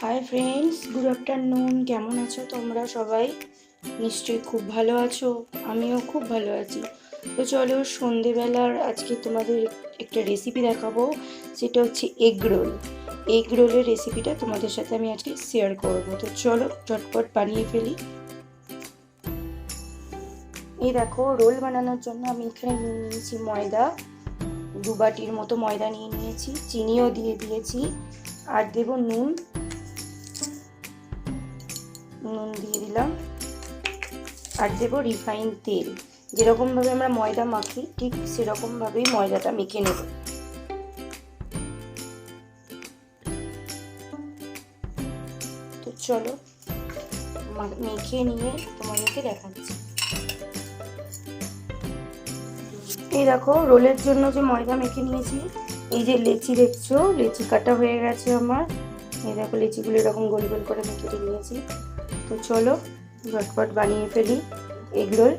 Hi friends, good afternoon. কেমন আছো তোমরা সবাই? নিশ্চয়ই খুব ভালো আছো। আমিও খুব ভালো আছি। তো চলো, সন্ধেবেলার আজকে তোমাদের একটা রেসিপি দেখাবো। সেটা হচ্ছে এগ রোল। এগ রোলের রেসিপিটা তোমাদের সাথে আমি আজকে শেয়ার করবো। তো চলো ঝটপট বানিয়ে ফেলি। এই দেখো, রোল বানানোর জন্য আমি এখানে নিয়ে নিয়েছি ময়দা। 2 বাটির মতো ময়দা নিয়ে নিয়েছি, চিনিও দিয়ে দিয়েছি, আর দেবো নুন দিয়ে দিলাম, আর দেবো রিফাইন তেল। যেরকমভাবে আমরা ময়দা মাখি ঠিক সেরকমভাবেই ময়দাটা মেখে নেব। তো চলো মেখে নিয়ে তোমাদেরকে দেখাচ্ছি। এই দেখো, রোলের জন্য যে ময়দা মেখে নিয়েছি, এই যে লেচি দেখছো, লেচি কাটা হয়ে গেছে আমার। এই দেখো, লেচিগুলো এরকম গোল গোল করে আমি কেটে নিয়েছি। তো চলো ঝটপট বানিয়ে ফেলি এগ রোল।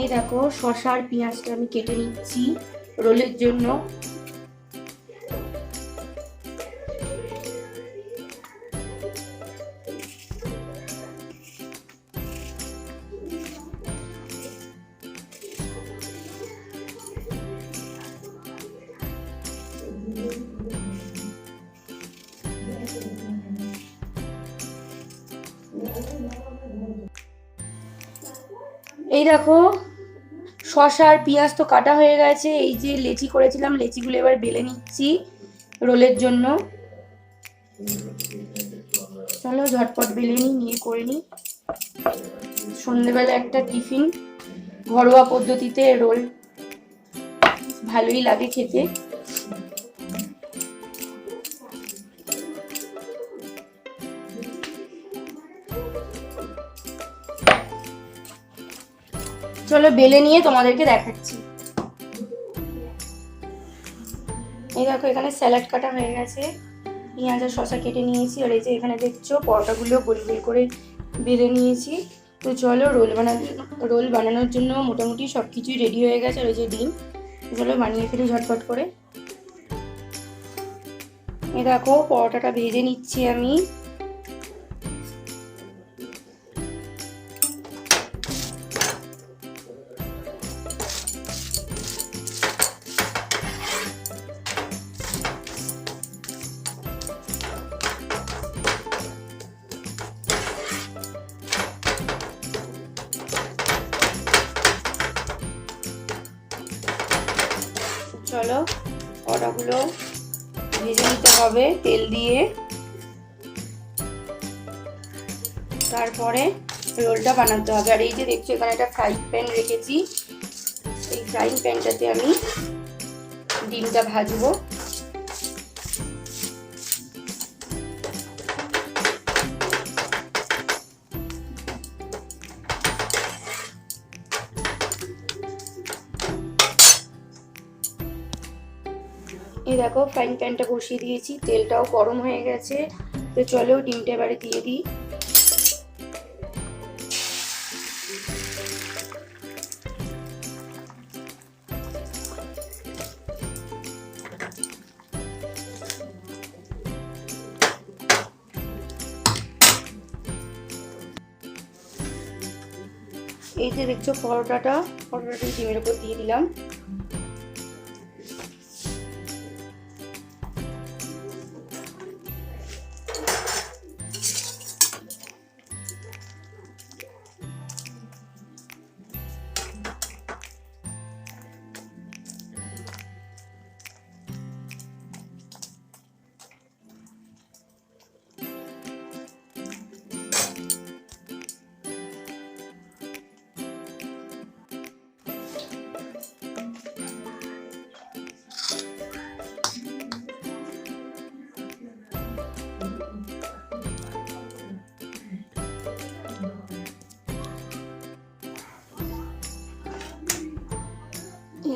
এই দেখো, শসা আর পেঁয়াজটা আমি কেটে নিচ্ছি রোলের জন্য। এই দেখো, শসা আর পেঁয়াজ তো কাটা হয়ে গেছে। এই যে লেচি করেছিলাম, লেচিগুলো এবার বেলে নিচ্ছি রোলের জন্য। চলো ঝটপট বেলে নিয়ে করে নিই। সন্ধ্যেবেলা একটা টিফিন, ঘরোয়া পদ্ধতিতে রোল ভালোই লাগে খেতে। চলো বেলে নিয়ে তোমাদেরকে দেখাচ্ছি। এই দেখো, এখানে স্যালাড কাটা হয়ে গেছে, পেঁয়াজ আর শসা কেটে নিয়েছি, আর এই যে এখানে দেখছো পরোটাগুলো গোল গোল করে বেলে নিয়েছি। তো চলো রোল বানানোর জন্য মোটামুটি সব কিছুই রেডি হয়ে গেছে। আর ওই যে ডিম, চলো বানিয়ে ফেলি ঝটপট করে। এই দেখো, পরোটাটা ভেজে নিচ্ছি আমি। চলো পরোটাগুলো ভেজে নিতে হবে তেল দিয়ে, তারপরে রোলটা বানাতে হবে। আর এই যে দেখছো, এখানে একটা ফ্রাইং প্যান রেখেছি। এই ফ্রাইং প্যানটাতে আমি ডিমটা ভাজবো। এই দেখো, ফ্রাইং প্যানটা বসিয়ে দিয়েছি, তেলটাও গরম হয়ে গেছে। তো চলো ডিমটা এবারে দিয়ে দিই। এই যে দেখছো পরোটাটা ডিমের উপর দিয়ে দিলাম।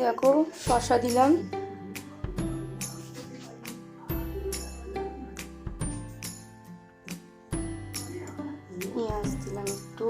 দেখো শসা দিলাম, পেঁয়াজ দিলাম একটু,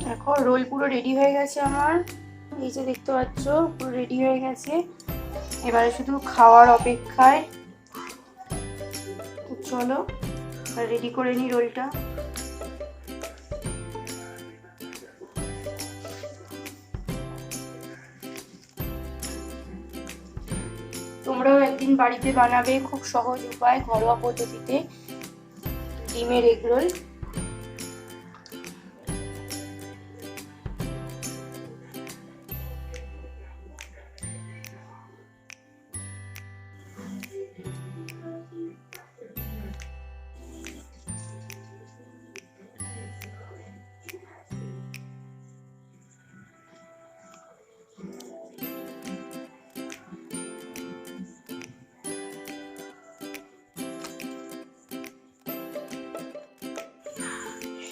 দেখো রোল পুরো রেডি হয়ে গেছে আমার, এই যে দেখতে পাচ্ছ পুরো রেডি হয়ে গেছে। এবারে শুধু খাওয়ার অপেক্ষায়। চলো রেডি করে নিই রোলটা। তোমরাও একদিন বাড়িতে বানাবে, খুব সহজ উপায়, ঘরোয়া পদ্ধতিতে ডিমের এগরোল।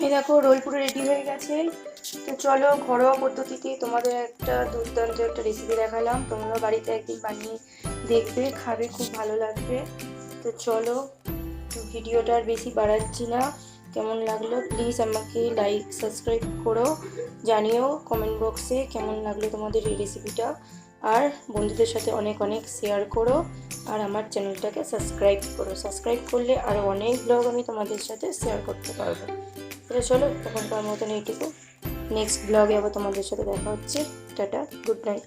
এই দেখো রোল পুরো রেডি হয়ে গেছে। তো চলো ঘরোয়া পদ্ধতিতে তোমাদের একটা দুর্দান্ত একটা রেসিপি দেখালাম, তোমরা বাড়িতে একদিন বানিয়ে দেখবে, খাবে, খুব ভালো লাগবে। তো চলো ভিডিওটা আর বেশি বাড়াচ্ছি না, কেমন লাগলো প্লিজ আমাকে লাইক সাবস্ক্রাইব করো, জানিও কমেন্ট বক্সে কেমন লাগলো তোমাদের এই রেসিপিটা, আর বন্ধুদের সাথে অনেক অনেক শেয়ার করো, আর আমার চ্যানেলটাকে সাবস্ক্রাইব করো। সাবস্ক্রাইব করলে আরও অনেক ব্লগ আমি তোমাদের সাথে শেয়ার করতে পারবো। তাহলে চলো তখনকার মতন এইটুকু, নেক্সট ব্লগে আবার তোমাদের সাথে দেখা হচ্ছে। Tata, good night.